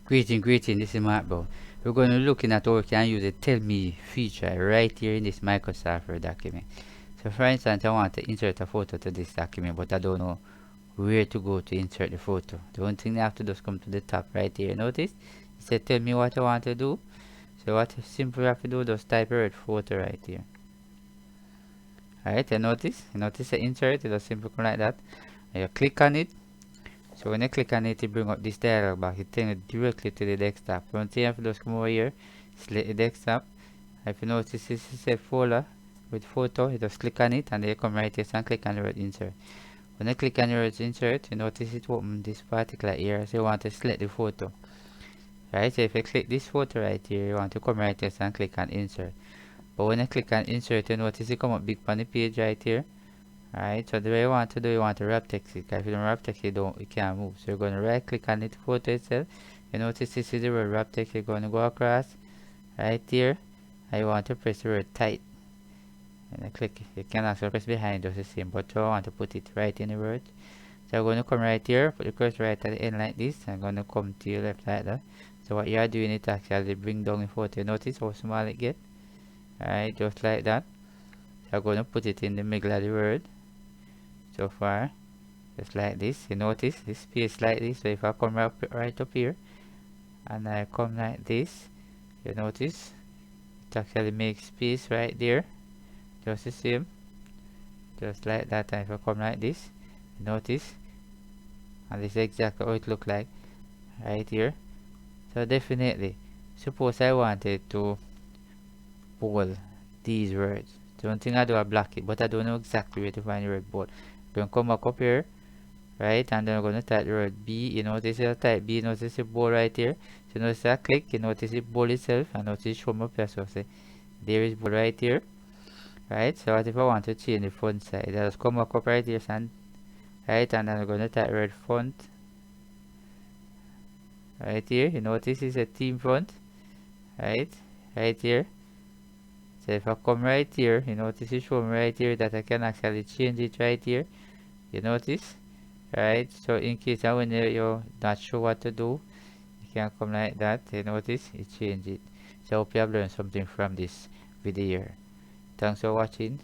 Greeting, this is Mark Bow. We're going to look at how we can use the Tell Me feature right here in this Microsoft Word document. So for instance, I want to insert a photo to this document, but I don't know where to go to insert the photo. The only thing I have to do is come to the top right here. Notice? It said tell me what I want to do. So what simply have to do, just type the word photo right here. Alright, you notice the insert, it just simply come like that. And you click on it. So when you click on it, it bring up this dialog box. It takes you directly to the desktop. One thing you have to do is come over here, select the desktop. If you notice, this is a folder with photo. You just click on it, and then you come right here and click on the word insert. When you click on the word insert, you notice it open this particular area. So you want to select the photo. Right, so if you click this photo right here, you want to come right here and click on insert. But when you click on insert, you notice it come up big on the page right here. Alright, so the way you want to do, you want to wrap text it. Because if you don't wrap text, you can't move. So you're going to right click on the photo itself. You notice this is the word wrap text. You're going to go across right here. And you want to press the word tight. And you click. You can also press behind, just the same. But you want to put it right in the word. So I'm going to come right here, put the cursor right at the end like this. I'm going to come to your left like that. So what you are doing is actually bring down the photo. You notice how small it gets. Alright, just like that. So I'm going to put it in the middle of the word. So far, just like this. You notice this space like this. So if I come right up here and I come like this, you notice it actually makes space right there, just the same, just like that. And if I come like this, you notice, and this is exactly how it look like right here. So definitely, suppose I wanted to bold these words. The one thing I do, I block it, but I don't know exactly where to find the word bold. I'm going to come back up here, right, and then I'm going to type the word B. You notice I type B, you notice it bold right here. So you notice I click, you notice it bold itself, and notice it show up here. So say there is bold right here, right. So what if I want to change the font size? I just come back up right here, and right, and then I'm going to type the word font right here. You notice it's a theme font, right here. So if I come right here, you notice it show me right here that I can actually change it right here. You notice, right? So in case when you're not sure what to do, you can come like that. You notice it change it. So I hope you have learned something from this video. Thanks for watching.